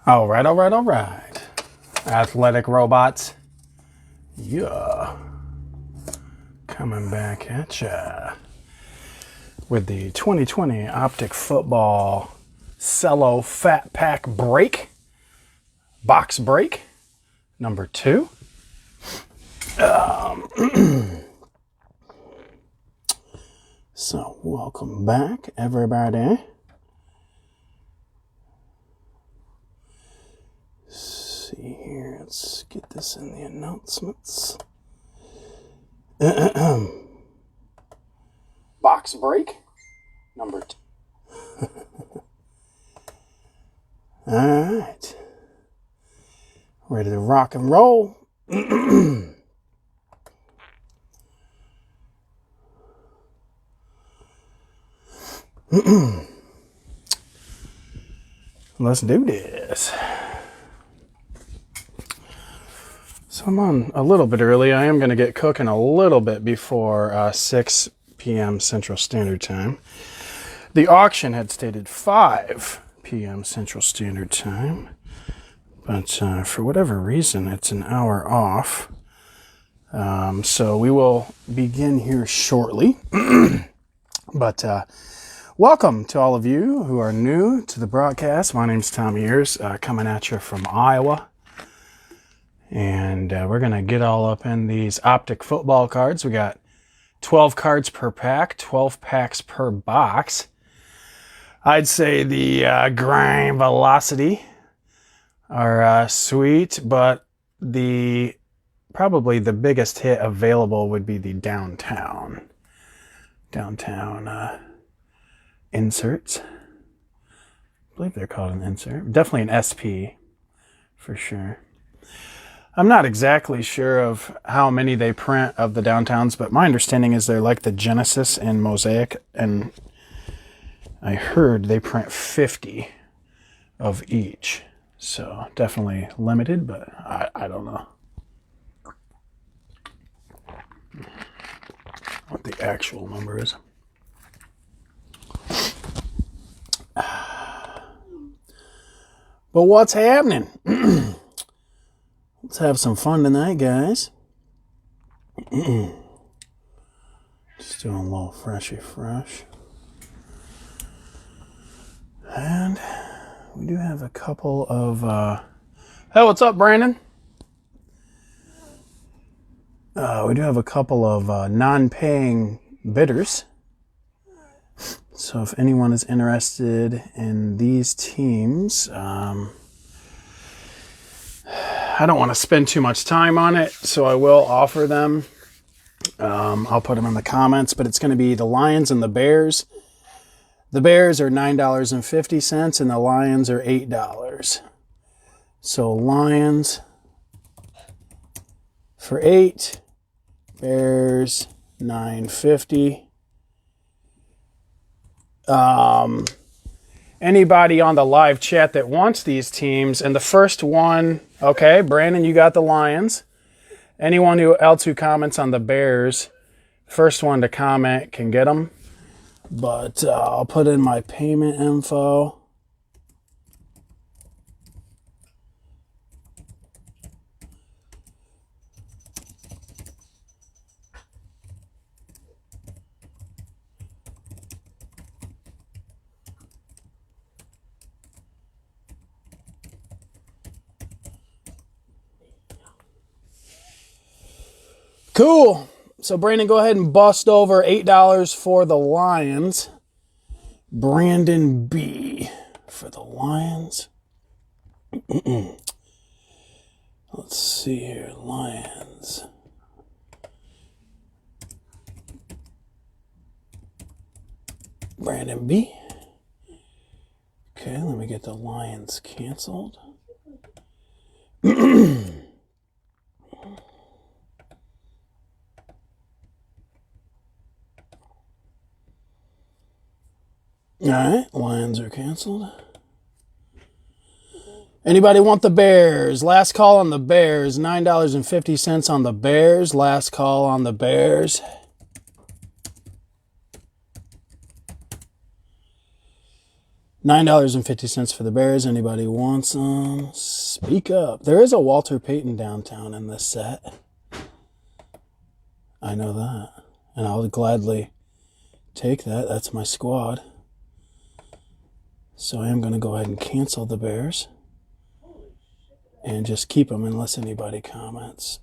All right, all right, all right. Athletic robots. Yeah. Coming back at ya with the 2020 Optic Football Cello Fat Pack Break. Box break. Number 2. So, welcome back, everybody. See here, let's get this in the announcements. Box break number 2. All right, ready to rock and roll. Let's do this. So I'm on a little bit early. I am going to get cooking a little bit before 6 p.m. Central Standard Time. The auction had stated 5 p.m. Central Standard Time, but for whatever reason, it's an hour off. So we will begin here shortly. But welcome to all of you who are new to the broadcast. My name's Tom Ears, coming at you from Iowa. And we're going to get all up in these Optic football cards. We got 12 cards per pack, 12 packs per box. I'd say the grind velocity are sweet, but probably the biggest hit available would be the downtown inserts. I believe they're called an insert. Definitely an SP for sure. I'm not exactly sure of how many they print of the downtowns, but my understanding is they're like the Genesis and Mosaic, and I heard they print 50 of each. So definitely limited, but I don't know what the actual number is. But what's happening? Let's have some fun tonight, guys. Just doing a little freshy fresh. And we do have a couple of... Hey, what's up, Brandon? We do have a couple of non-paying bidders. So if anyone is interested in these teams... I don't want to spend too much time on it, so I will offer them. I'll put them in the comments, but it's going to be the Lions and the Bears. The Bears are $9.50, and the Lions are $8. So Lions for $8, Bears $9.50. Anybody on the live chat that wants these teams, and the first one, okay, Brandon, you got the Lions. Anyone else who comments on the Bears, first one to comment can get them. But I'll put in my payment info. Cool. So, Brandon, go ahead and bust over $8 for the Lions. Brandon B. for the Lions. Let's see here. Lions. Brandon B. Okay, let me get the Lions canceled. All right, Lions are canceled. Anybody want the Bears? Last call on the Bears. $9.50 on the Bears. Last call on the Bears. $9.50 for the Bears. Anybody wants them? Speak up. There is a Walter Payton downtown in this set. I know that. And I'll gladly take that. That's my squad. So I am going to go ahead and cancel the Bears. And just keep them unless anybody comments.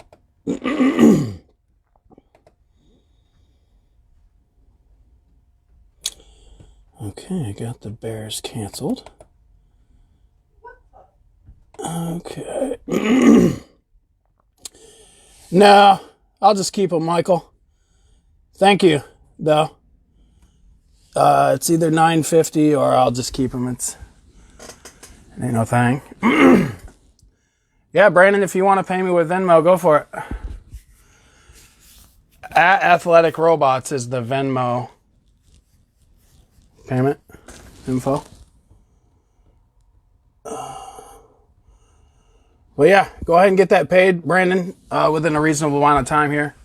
Okay, I got the Bears canceled. Okay. No, I'll just keep them, Michael. Thank you, though. It's either $9.50 or I'll just keep them. It ain't no thing. Yeah, Brandon, if you want to pay me with Venmo, go for it. At Athletic Robots is the Venmo payment info. Well, yeah, go ahead and get that paid, Brandon, within a reasonable amount of time here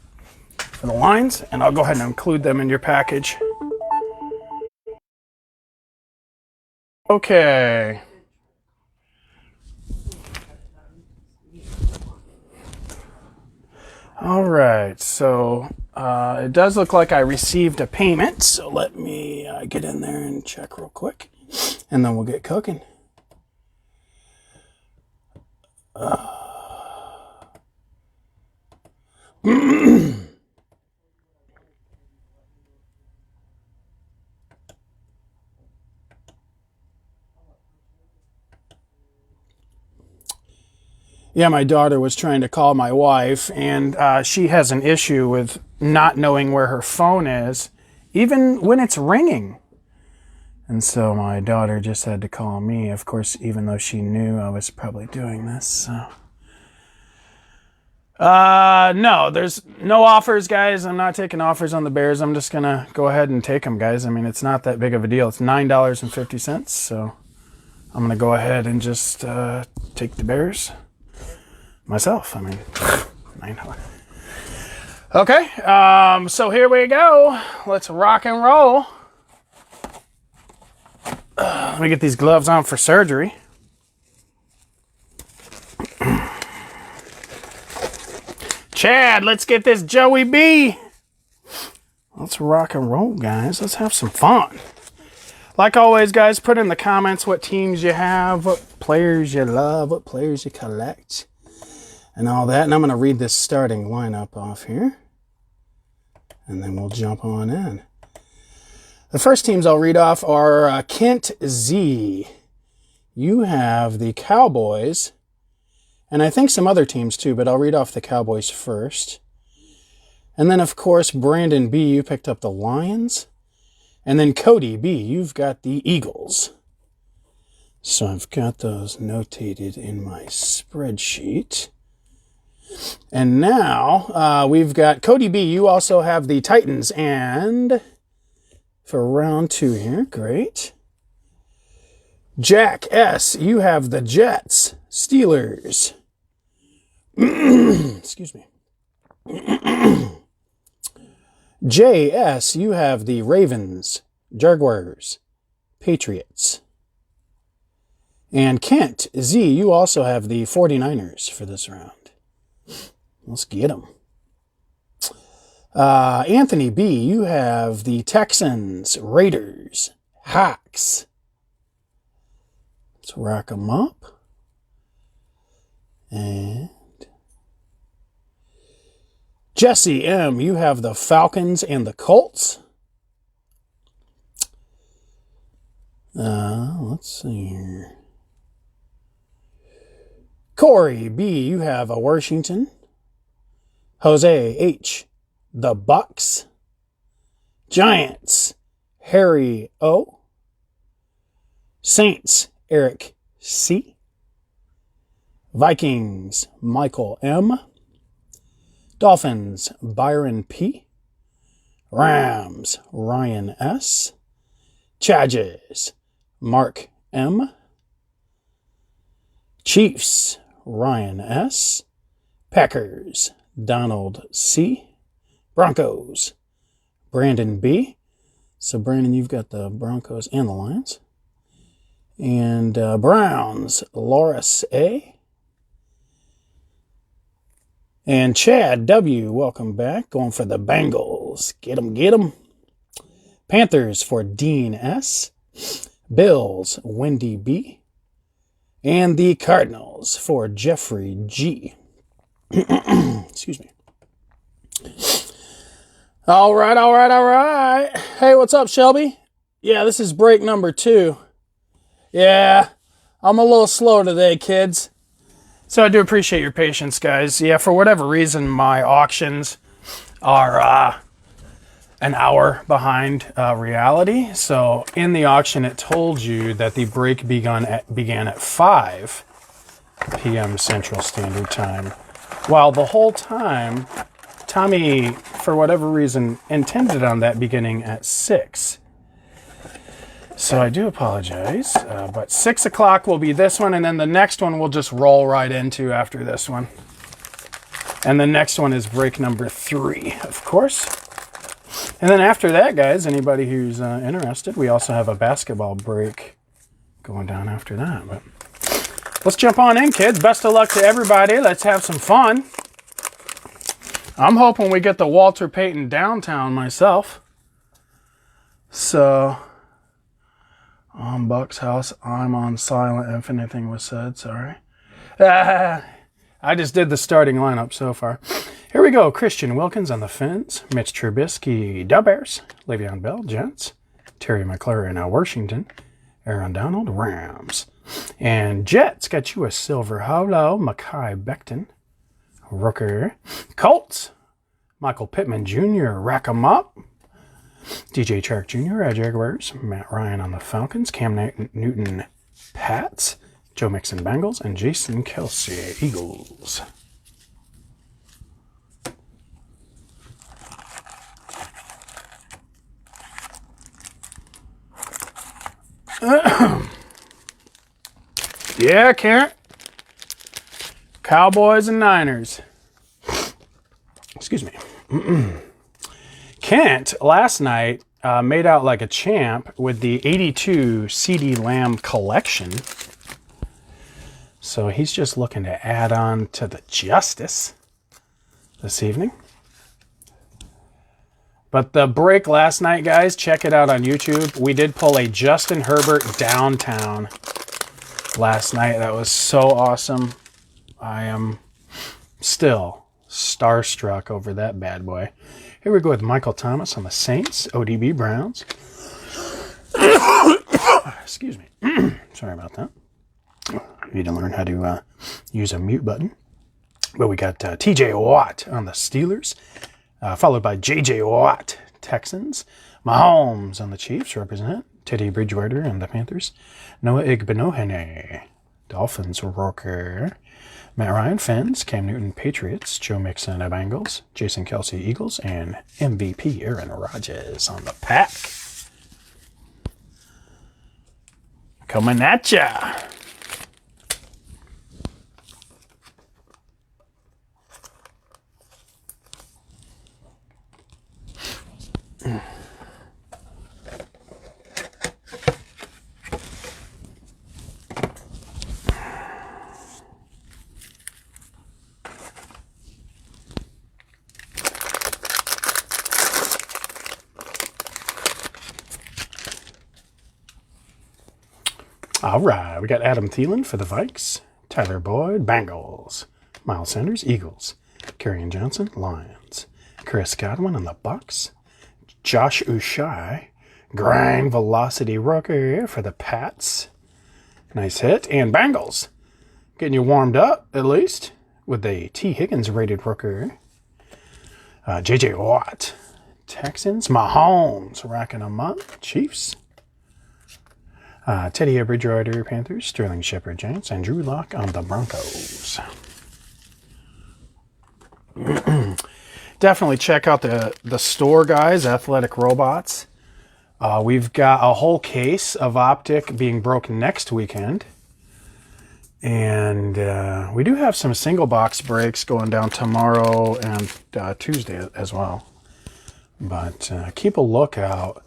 for the lines, and I'll go ahead and include them in your package. Okay. All right, so it does look like I received a payment, so let me get in there and check real quick, and then we'll get cooking. Yeah, my daughter was trying to call my wife, and she has an issue with not knowing where her phone is, even when it's ringing. And so my daughter just had to call me, of course, even though she knew I was probably doing this. So. No, there's no offers, guys. I'm not taking offers on the Bears. I'm just going to go ahead and take them, guys. I mean, it's not that big of a deal. It's $9.50, so I'm going to go ahead and just take the Bears. Myself, I mean, $9. Okay, so here we go. Let's rock and roll. Let me get these gloves on for surgery. Chad, let's get this Joey B. Let's rock and roll, guys. Let's have some fun. Like always, guys, put in the comments what teams you have, what players you love, what players you collect, and all that. And I'm going to read this starting lineup off here, and then we'll jump on in. The first teams I'll read off are Kent Z. You have the Cowboys, and I think some other teams too, but I'll read off the Cowboys first. And then, of course, Brandon B., you picked up the Lions. And then Cody B., you've got the Eagles. So I've got those notated in my spreadsheet. And now we've got Cody B., you also have the Titans. And for round 2 here, great. Jack S., you have the Jets, Steelers. Excuse me. J.S., you have the Ravens, Jaguars, Patriots. And Kent Z., you also have the 49ers for this round. Let's get them. Anthony B., you have the Texans, Raiders, Hawks. Let's rack them up. And Jesse M., you have the Falcons and the Colts. Let's see here. Corey B., you have a Washington. Jose H., the Bucks. Giants, Harry O. Saints, Eric C. Vikings, Michael M. Dolphins, Byron P. Rams, Ryan S. Chargers, Mark M. Chiefs, Ryan S. Packers, Donald C. Broncos, Brandon B. So, Brandon, you've got the Broncos and the Lions. And Browns, Loris A. And Chad W., welcome back. Going for the Bengals. Get 'em, get 'em. Panthers for Dean S. Bills, Wendy B. And the Cardinals for Jeffrey G. Excuse me. All right. Hey, what's up, Shelby? Yeah, this is break number 2. Yeah, I'm a little slow today, kids. So I do appreciate your patience, guys. Yeah, for whatever reason, my auctions are an hour behind reality. So in the auction, it told you that the break began at 5 p.m. Central Standard Time. While the whole time, Tommy, for whatever reason, intended on that beginning at 6. So I do apologize, but 6 o'clock will be this one, and then the next one we'll just roll right into after this one. And the next one is break number 3, of course. And then after that, guys, anybody who's interested, we also have a basketball break going down after that. But let's jump on in, kids. Best of luck to everybody. Let's have some fun. I'm hoping we get the Walter Payton downtown myself. So, on Buck's house, I'm on silent if anything was said. Sorry. I just did the starting lineup so far. Here we go. Christian Wilkins on the Fins. Mitch Trubisky, Bears. Le'Veon Bell, Jets. Terry McLaurin, Washington. Aaron Donald, Rams. And Jets got you a silver holo. Mekhi Becton, Rooker. Colts, Michael Pittman Jr., rack 'em up. DJ Chark Jr., Jaguars. Matt Ryan on the Falcons. Cam Newton, Pats. Joe Mixon, Bengals. And Jason Kelsey, Eagles. Yeah, Karen. Cowboys and Niners. Excuse me. Kent last night made out like a champ with the 82 CeeDee Lamb collection. So he's just looking to add on to the justice this evening. But the break last night, guys, check it out on YouTube. We did pull a Justin Herbert downtown last night. That was so awesome. I am still starstruck over that bad boy. Here we go with Michael Thomas on the Saints, ODB Browns. Excuse me. Sorry about that. I need to learn how to use a mute button. But we got TJ Watt on the Steelers, followed by JJ Watt, Texans. Mahomes on the Chiefs represent. Teddy Bridgewater and the Panthers. Noah Igbinoghene, Dolphins, Roker. Matt Ryan, Fins. Cam Newton, Patriots. Joe Mixon, Bengals. Jason Kelsey, Eagles. And MVP Aaron Rodgers on the pack. Coming at ya. All right, we got Adam Thielen for the Vikes, Tyler Boyd, Bengals, Miles Sanders, Eagles, Kerryon Johnson, Lions, Chris Godwin on the Bucks, Josh Ushai, Grind Velocity Rooker for the Pats, nice hit, and Bengals, getting you warmed up at least with the T. Higgins rated Rooker, J.J. Watt, Texans, Mahomes racking them up, Chiefs. Teddy Bridgewater, Panthers. Sterling Shepard, Giants. And Drew Lock on the Broncos. Definitely check out the store, guys. Athletic Robots. We've got a whole case of Optic being broken next weekend. And we do have some single box breaks going down tomorrow and Tuesday as well. But keep a lookout.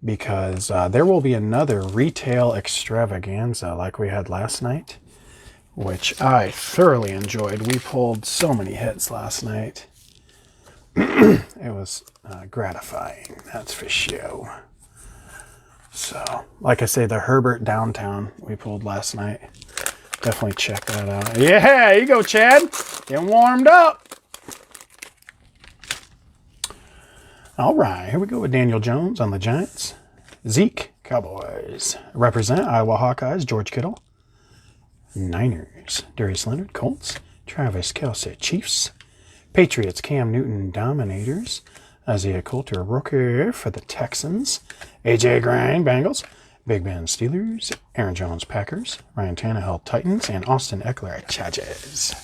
because there will be another retail extravaganza like we had last night, which I thoroughly enjoyed. We pulled so many hits last night. It was gratifying, that's for sure. So, like I say, the Herbert Downtown we pulled last night. Definitely check that out. Yeah, here you go, Chad. Getting warmed up. All right, here we go with Daniel Jones on the Giants. Zeke, Cowboys. Represent Iowa Hawkeyes, George Kittle. Niners, Darius Leonard, Colts. Travis Kelce, Chiefs. Patriots, Cam Newton, Dominators. Isaiah Coulter, rookie for the Texans. A.J. Green, Bengals. Big Ben, Steelers. Aaron Jones, Packers. Ryan Tannehill, Titans. And Austin Eckler, Chargers.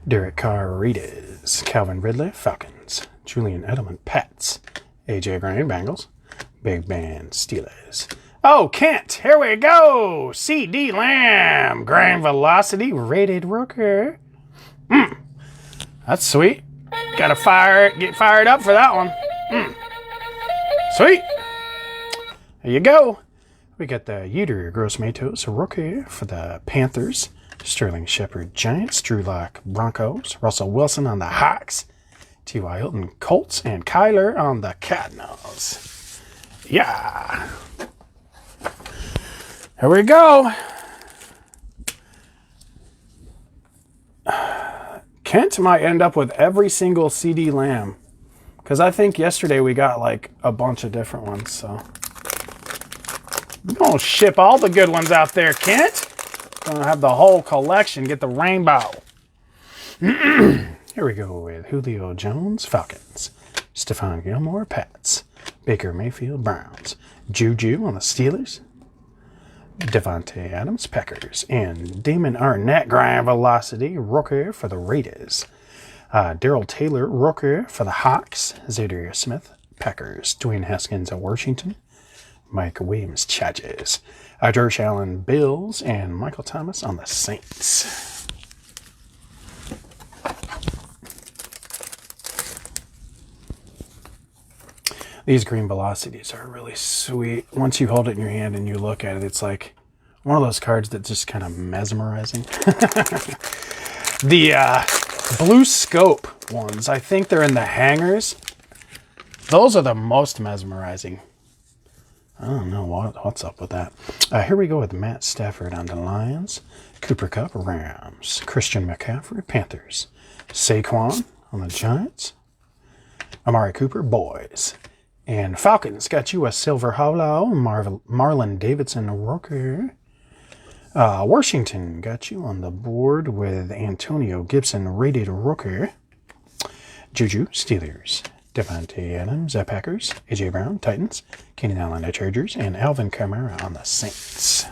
Derek Carr, Raiders. Calvin Ridley, Falcons. Julian Edelman, Pats. A.J. Green, Bengals. Big Ben, Steelers. Oh, Kent, here we go. C.D. Lamb, Grand Velocity, rated rookie. That's sweet. Gotta get fired up for that one. Sweet. There you go. We got the Yetur Gross-Matos, rookie for the Panthers. Sterling Shepard, Giants. Drew Lock, Broncos. Russell Wilson on the Hawks. T.Y. Hilton, Colts. And Kyler on the Cardinals. Yeah. Here we go. Kent might end up with every single CD Lamb, because I think yesterday we got like a bunch of different ones. So we're gonna ship all the good ones out there, Kent. Gonna have the whole collection. Get the rainbow. Here we go with Julio Jones, Falcons. Stephon Gilmore, Pats. Baker Mayfield, Browns. Juju on the Steelers. Devontae Adams, Packers. And Damon Arnett, Grand Velocity, rookie for the Raiders. Darrell Taylor, rookie for the Hawks. Zadarius Smith, Packers. Dwayne Haskins of Washington. Mike Williams, Chargers. Josh Allen, Bills. And Michael Thomas on the Saints. These green velocities are really sweet. Once you hold it in your hand and you look at it, it's like one of those cards that's just kind of mesmerizing. The blue scope ones, I think they're in the hangers. Those are the most mesmerizing. I don't know what's up with that. Here we go with Matt Stafford on the Lions. Cooper Kupp, Rams. Christian McCaffrey, Panthers. Saquon on the Giants. Amari Cooper, Boys. And Falcons got you a Silver Hollow, Marlon Davidson, rookie. Washington got you on the board with Antonio Gibson, rated rookie. Juju, Steelers. Devontae Adams, Packers. A.J. Brown, Titans. Keenan Allen, Chargers. And Alvin Kamara on the Saints.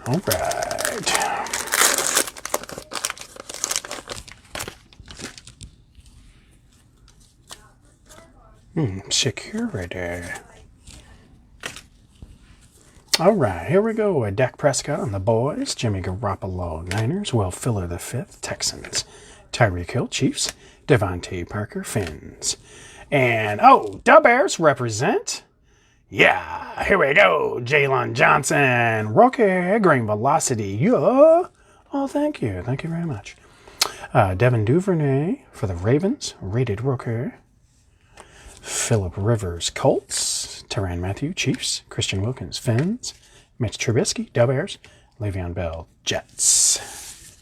All right. Security. All right, here we go. Dak Prescott on the Boys. Jimmy Garoppolo, Niners. Will Fuller V, Texans. Tyreek Hill, Chiefs. Devontae Parker, Finns. And, the Bears represent. Yeah, here we go. Jalen Johnson, rookie, Green Velocity. Yeah. Oh, thank you. Thank you very much. Devin Duvernay for the Ravens, rated rookie. Phillip Rivers, Colts. Tyrann Mathieu, Chiefs. Christian Wilkins, Finns. Mitch Trubisky, Bears. Le'Veon Bell, Jets.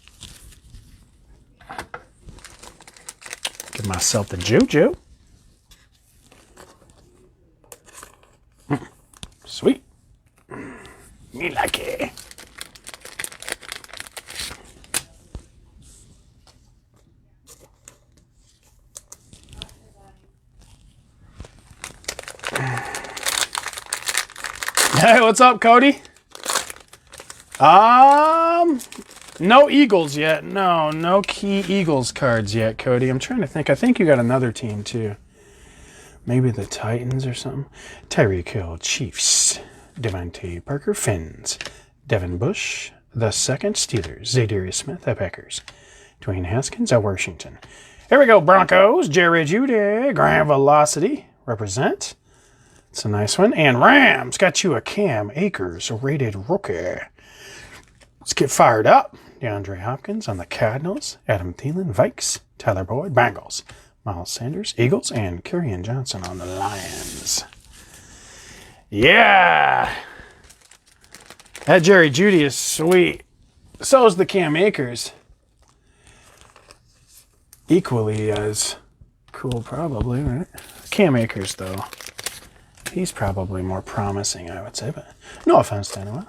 Give myself the juju. Sweet. Me like it. Hey, what's up, Cody? No Eagles yet. No key Eagles cards yet, Cody. I'm trying to think. I think you got another team, too. Maybe the Titans or something. Tyreek Hill, Chiefs. Devontae Parker, Finns. Devin Bush, the second, Steelers. Zadarius Smith, the Packers. Dwayne Haskins, Washington. Here we go, Broncos. Jerry Jeudy, Grand Velocity. Represent. It's a nice one. And Rams got you a Cam Akers, rated rookie. Let's get fired up. DeAndre Hopkins on the Cardinals. Adam Thielen, Vikes. Tyler Boyd, Bengals. Miles Sanders, Eagles. And Kerryon Johnson on the Lions. Yeah. That Jerry Jeudy is sweet. So is the Cam Akers. Equally as cool, probably, right? Cam Akers, though. He's probably more promising, I would say, but no offense to anyone.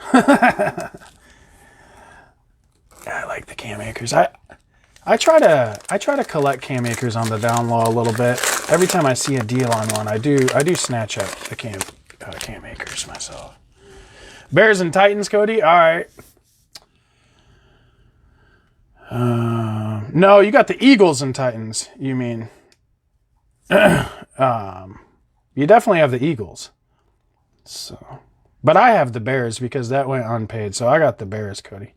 I like the Cam Akers. I try to collect Cam Akers on the down low a little bit. Every time I see a deal on one, I do snatch up the Cam Akers myself. Bears and Titans, Cody. All right. No, you got the Eagles and Titans. You mean? You definitely have the Eagles. So, but I have the Bears because that went unpaid. So I got the Bears, Cody.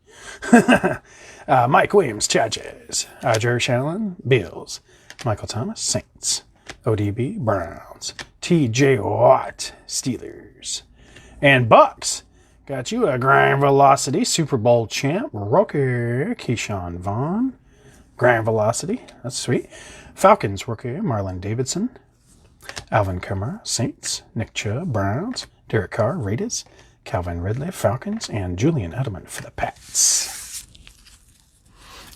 Mike Williams, Chargers. Josh Allen, Bills. Michael Thomas, Saints. ODB, Browns. TJ Watt, Steelers. And Bucks. Got you a Grand Velocity Super Bowl champ. Rookie, Keyshawn Vaughn. Grand Velocity. That's sweet. Falcons rookie, Marlon Davidson. Alvin Kamara, Saints. Nick Chubb, Browns. Derek Carr, Raiders. Calvin Ridley, Falcons. And Julian Edelman for the Pats.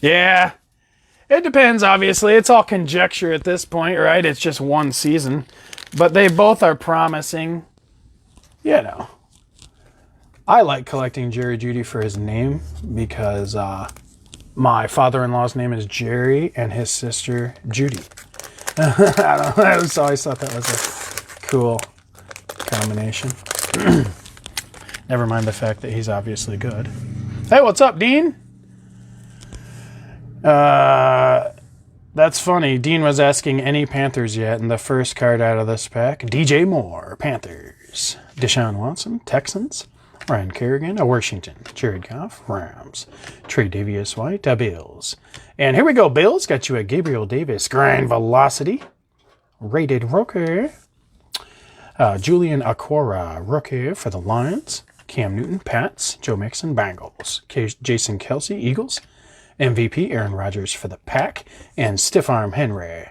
Yeah. It depends, obviously. It's all conjecture at this point, right? It's just one season. But they both are promising. You know. I like collecting Jerry Jeudy for his name because my father-in-law's name is Jerry and his sister Judy. I don't know. I always thought that was a cool combination. Never mind the fact that he's obviously good. Hey, what's up, Dean? That's funny. Dean was asking any Panthers yet, and the first card out of this pack, DJ Moore, Panthers. Deshaun Watson, Texans. Ryan Kerrigan, Washington. Jared Goff, Rams. Trey Davis-White, Bills. And here we go, Bills. Got you a Gabriel Davis, Grand Velocity. Rated rookie. Julian Aquara, rookie for the Lions. Cam Newton, Pats. Joe Mixon, Bengals. Jason Kelsey, Eagles. MVP, Aaron Rodgers for the Pack. And Stiff Arm Henry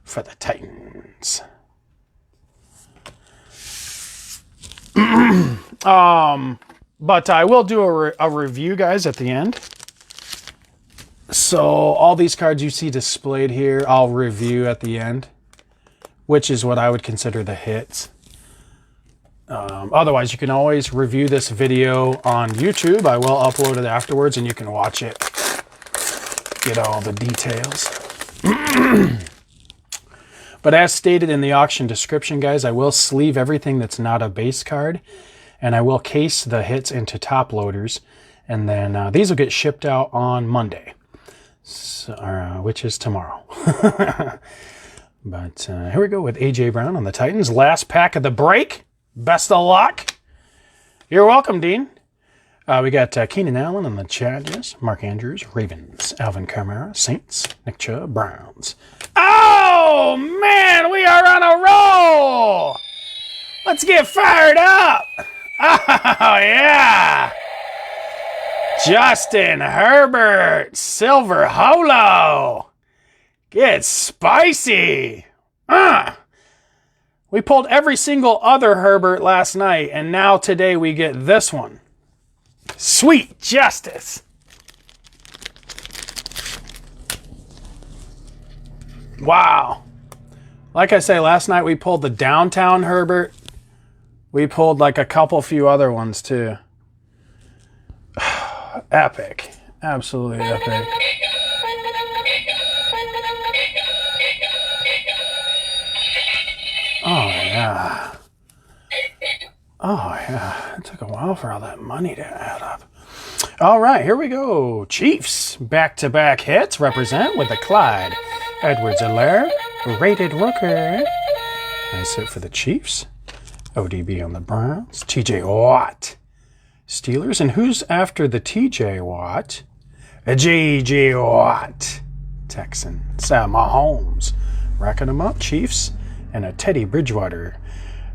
for the Titans. But I will do a review, guys, at the end. So all these cards you see displayed here, I'll review at the end, which is what I would consider the hits. Otherwise, you can always review this video on YouTube. I will upload it afterwards, and you can watch it. Get all the details. But as stated in the auction description, guys, I will sleeve everything that's not a base card, and I will case the hits into top loaders, and then these will get shipped out on Monday, which is tomorrow. But here we go with A.J. Brown on the Titans. Last pack of the break. Best of luck. You're welcome, Dean. We got Keenan Allen on the Chargers. Mark Andrews, Ravens. Alvin Kamara, Saints. Nick Chubb, Browns. Oh, man, we are on a roll. Let's get fired up. Oh, yeah. Justin Herbert, Silver Holo. Get spicy. We pulled every single other Herbert last night, and now today we get this one. Sweet justice. Wow. Like I say, last night we pulled the downtown Herbert. We pulled like a few other ones too. Epic. Absolutely epic. Oh, yeah. Oh, yeah. It took a while for all that money to add up. All right, here we go. Chiefs. Back-to-back hits represent with the Clyde Edwards-Helaire rated rookie. Nice hit for the Chiefs. ODB on the Browns. TJ Watt. Steelers. And who's after the TJ Watt? A JJ Watt. Texan. Sam Mahomes. Racking them up. Chiefs. And a Teddy Bridgewater.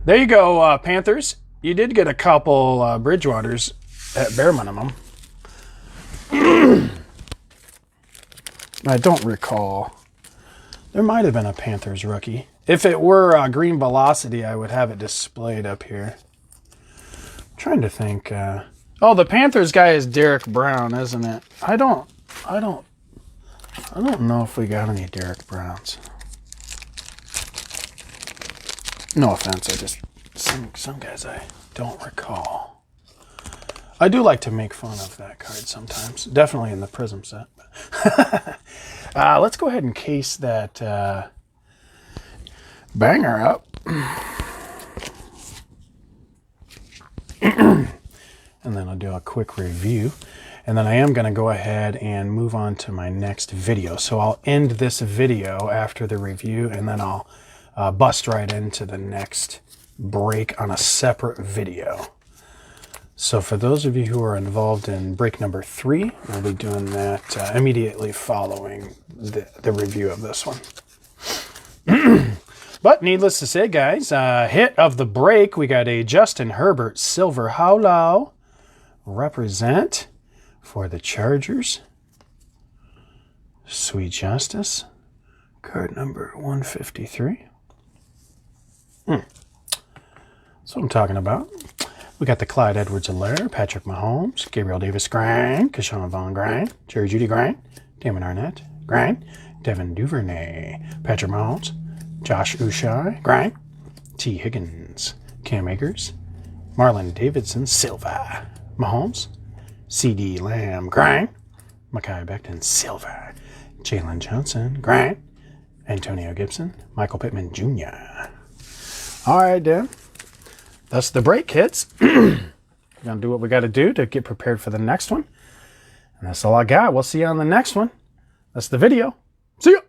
There you go, Panthers. You did get a couple Bridgewaters at bare minimum. I don't recall. There might have been a Panthers rookie. If it were Green Velocity, I would have it displayed up here. I'm trying to think. Oh, the Panthers guy is Derek Brown, isn't it? I don't know if we got any Derek Browns. No offense, I just some guys I don't recall. I do like to make fun of that card sometimes. Definitely in the Prism set. Let's go ahead and case that banger up. And then I'll do a quick review. And then I am going to go ahead and move on to my next video. So I'll end this video after the review, and then I'll bust right into the next break on a separate video. So for those of you who are involved in break number 3, we'll be doing that immediately following the review of this one. But needless to say, guys, hit of the break, we got a Justin Herbert Silver Holo represent for the Chargers. Sweet Justice. Card number 153. That's what I'm talking about. We got the Clyde Edwards-Helaire, Patrick Mahomes, Gabriel Davis-Grind, Keshawn Vaughn-Grind, Jerry Jeudy-Grind, Damon Arnett-Grind, Devin Duvernay, Patrick Mahomes, Josh Ushai-Grind, T. Higgins, Cam Akers, Marlon Davidson-Silva, Mahomes, C.D. Lamb-Grind, Mekhi Becton-Silva, Jalen Johnson-Grind, Antonio Gibson, Michael Pittman Jr. All right, Dan. That's the break, kids. We're going to do what we got to do to get prepared for the next one. And that's all I got. We'll see you on the next one. That's the video. See ya.